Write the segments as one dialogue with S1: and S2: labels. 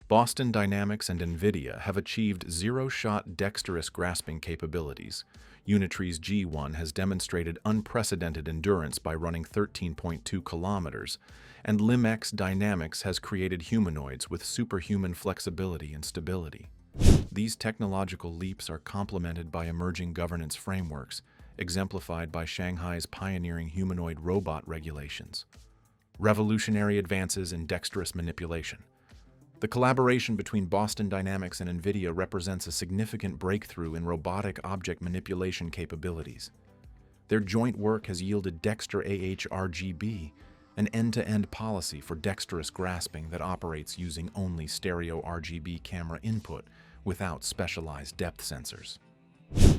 S1: Boston Dynamics and NVIDIA have achieved zero-shot dexterous grasping capabilities. Unitree's G1 has demonstrated unprecedented endurance by running 13.2 kilometers, and LimbX Dynamics has created humanoids with superhuman flexibility and stability. These technological leaps are complemented by emerging governance frameworks, exemplified by Shanghai's pioneering humanoid robot regulations. Revolutionary advances in dexterous manipulation. The collaboration between Boston Dynamics and NVIDIA represents a significant breakthrough in robotic object manipulation capabilities. Their joint work has yielded Dexter AHRGB, an end-to-end policy for dexterous grasping that operates using only stereo RGB camera input without specialized depth sensors.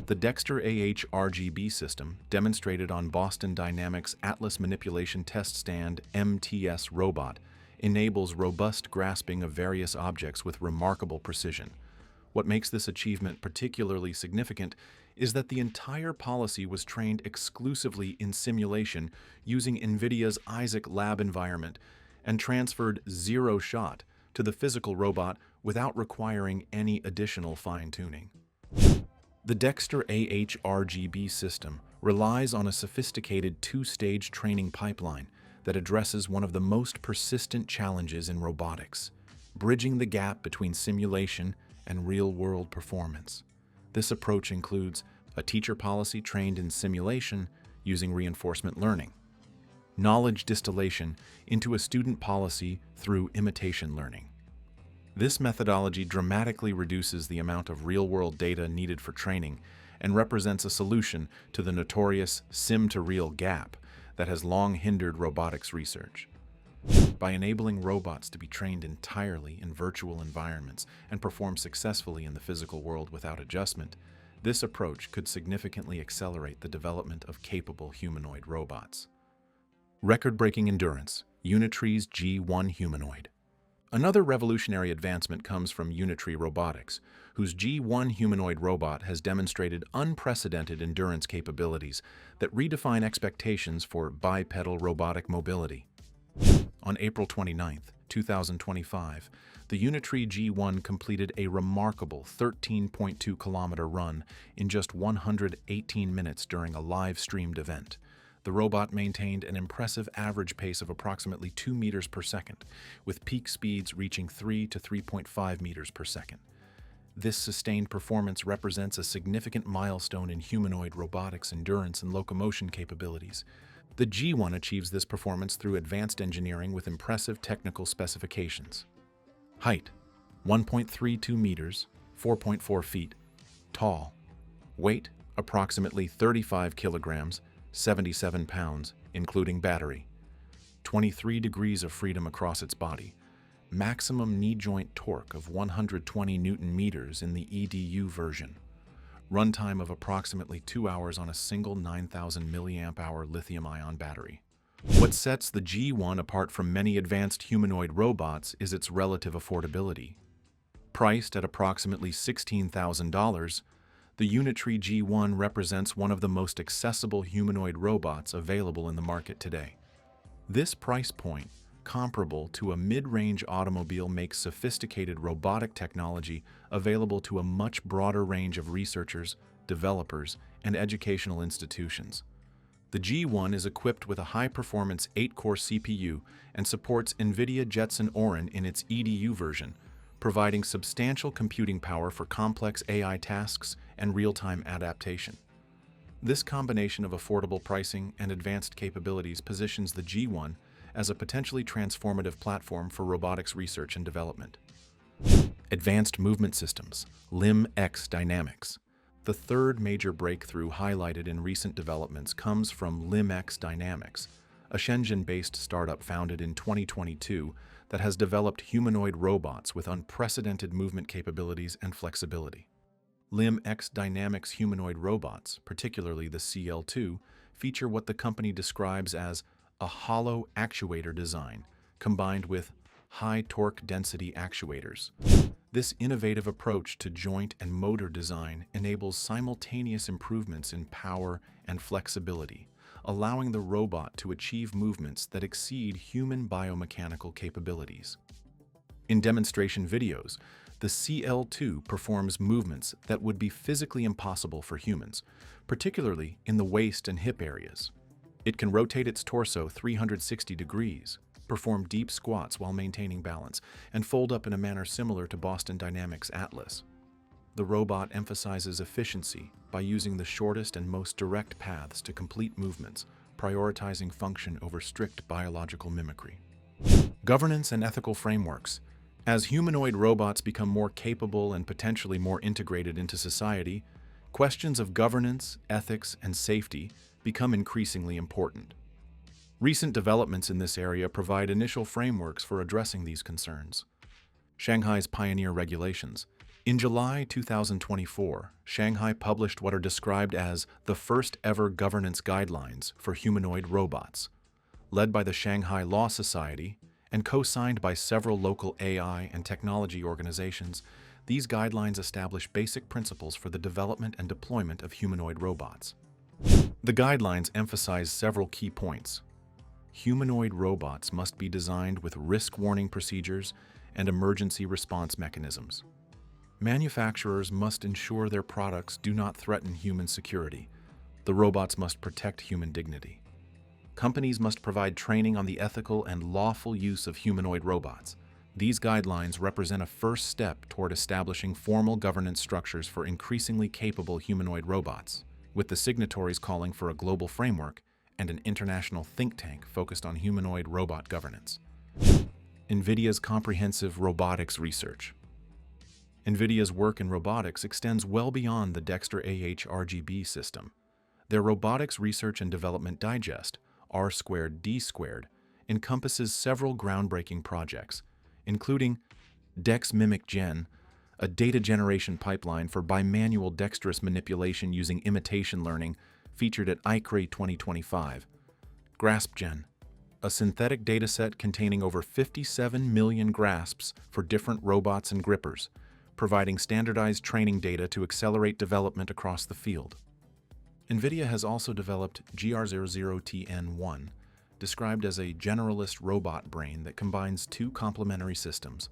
S1: The Dexter AHRGB system, demonstrated on Boston Dynamics' Atlas Manipulation Test Stand (MTS) robot, enables robust grasping of various objects with remarkable precision. What makes this achievement particularly significant is that the entire policy was trained exclusively in simulation using NVIDIA's Isaac lab environment and transferred zero-shot to the physical robot without requiring any additional fine-tuning. The Dexter AHRGB system relies on a sophisticated two-stage training pipeline that addresses one of the most persistent challenges in robotics, bridging the gap between simulation and real-world performance. This approach includes a teacher policy trained in simulation using reinforcement learning, knowledge distillation into a student policy through imitation learning. This methodology dramatically reduces the amount of real-world data needed for training and represents a solution to the notorious sim-to-real gap that has long hindered robotics research. By enabling robots to be trained entirely in virtual environments and perform successfully in the physical world without adjustment, this approach could significantly accelerate the development of capable humanoid robots. Record-breaking endurance, Unitree's G1 humanoid. Another revolutionary advancement comes from Unitree Robotics, whose G1 humanoid robot has demonstrated unprecedented endurance capabilities that redefine expectations for bipedal robotic mobility. On April 29, 2025, the Unitree G1 completed a remarkable 13.2-kilometer run in just 118 minutes during a live-streamed event. The robot maintained an impressive average pace of approximately 2 meters per second, with peak speeds reaching 3 to 3.5 meters per second. This sustained performance represents a significant milestone in humanoid robotics endurance and locomotion capabilities. The G1 achieves this performance through advanced engineering with impressive technical specifications. Height: 1.32 meters, 4.4 feet. Tall. Weight: approximately 35 kilograms, 77 pounds, including battery. 23 degrees of freedom across its body. Maximum knee joint torque of 120 Newton meters in the EDU version. Runtime of approximately 2 hours on a single 9,000 milliamp-hour lithium-ion battery. What sets the G1 apart from many advanced humanoid robots is its relative affordability. Priced at approximately $16,000, the Unitree G1 represents one of the most accessible humanoid robots available in the market today. This price point, comparable to a mid-range automobile, makes sophisticated robotic technology available to a much broader range of researchers, developers, and educational institutions. The G1 is equipped with a high-performance 8-core CPU and supports NVIDIA Jetson Orin in its EDU version, providing substantial computing power for complex AI tasks and real-time adaptation. This combination of affordable pricing and advanced capabilities positions the G1 as a potentially transformative platform for robotics research and development. Advanced movement systems, LimbX Dynamics. The third major breakthrough highlighted in recent developments comes from LimbX Dynamics, a Shenzhen-based startup founded in 2022 that has developed humanoid robots with unprecedented movement capabilities and flexibility. LimbX Dynamics humanoid robots, particularly the CL2, feature what the company describes as a hollow actuator design, combined with high torque density actuators. This innovative approach to joint and motor design enables simultaneous improvements in power and flexibility, allowing the robot to achieve movements that exceed human biomechanical capabilities. In demonstration videos, the CL2 performs movements that would be physically impossible for humans, particularly in the waist and hip areas. It can rotate its torso 360 degrees, perform deep squats while maintaining balance, and fold up in a manner similar to Boston Dynamics' Atlas. The robot emphasizes efficiency by using the shortest and most direct paths to complete movements, prioritizing function over strict biological mimicry. Governance and ethical frameworks. As humanoid robots become more capable and potentially more integrated into society, questions of governance, ethics, and safety become increasingly important. Recent developments in this area provide initial frameworks for addressing these concerns. Shanghai's Pioneer Regulations. In July 2024, Shanghai published what are described as the first ever governance guidelines for humanoid robots. Led by the Shanghai Law Society and co-signed by several local AI and technology organizations, these guidelines establish basic principles for the development and deployment of humanoid robots. The guidelines emphasize several key points. Humanoid robots must be designed with risk warning procedures and emergency response mechanisms. Manufacturers must ensure their products do not threaten human security. The robots must protect human dignity. Companies must provide training on the ethical and lawful use of humanoid robots. These guidelines represent a first step toward establishing formal governance structures for increasingly capable humanoid robots, with the signatories calling for a global framework and an international think tank focused on humanoid robot governance. NVIDIA's comprehensive robotics research. NVIDIA's work in robotics extends well beyond the Dexter AH-RGB system. Their Robotics Research and Development Digest, R²D², encompasses several groundbreaking projects, including Dex Mimic Gen, a data generation pipeline for bimanual dexterous manipulation using imitation learning, featured at ICRE 2025. GraspGen, a synthetic dataset containing over 57 million grasps for different robots and grippers, providing standardized training data to accelerate development across the field. NVIDIA has also developed GR00TN1, described as a generalist robot brain that combines two complementary systems,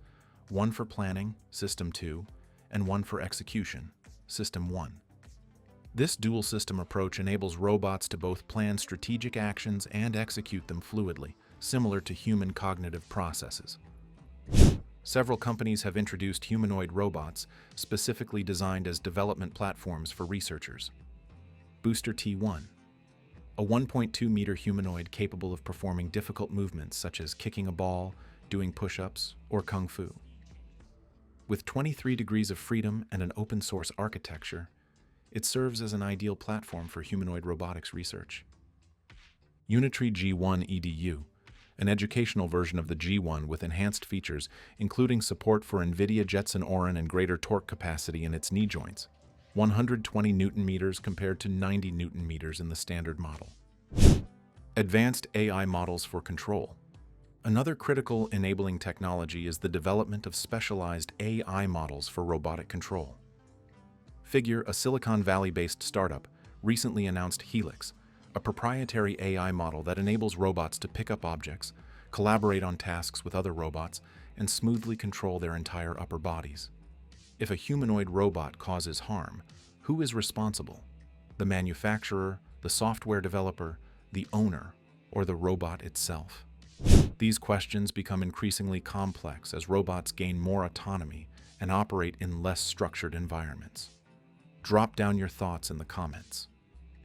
S1: one for planning, System 2, and one for execution, System 1. This dual-system approach enables robots to both plan strategic actions and execute them fluidly, similar to human cognitive processes. Several companies have introduced humanoid robots specifically designed as development platforms for researchers. Booster T1, a 1.2-meter humanoid capable of performing difficult movements such as kicking a ball, doing push-ups, or kung fu. With 23 degrees of freedom and an open-source architecture, it serves as an ideal platform for humanoid robotics research. Unitree G1 EDU, an educational version of the G1 with enhanced features, including support for NVIDIA Jetson Orin and greater torque capacity in its knee joints. 120 Newton-meters compared to 90 Newton-meters in the standard model. Advanced AI models for control. Another critical enabling technology is the development of specialized AI models for robotic control. Figure, a Silicon Valley-based startup, recently announced Helix, a proprietary AI model that enables robots to pick up objects, collaborate on tasks with other robots, and smoothly control their entire upper bodies. If a humanoid robot causes harm, who is responsible? The manufacturer, the software developer, the owner, or the robot itself? These questions become increasingly complex as robots gain more autonomy and operate in less structured environments. Drop down your thoughts in the comments.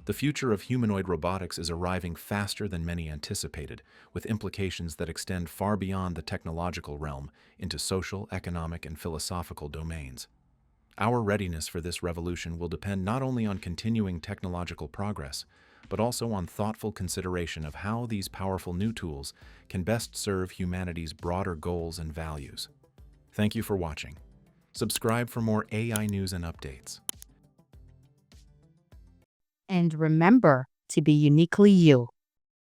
S1: The future of humanoid robotics is arriving faster than many anticipated, with implications that extend far beyond the technological realm into social, economic, and philosophical domains. Our readiness for this revolution will depend not only on continuing technological progress, but also on thoughtful consideration of how these powerful new tools can best serve humanity's broader goals and values. Thank you for watching. Subscribe for more AI news and updates.
S2: And remember to be uniquely you.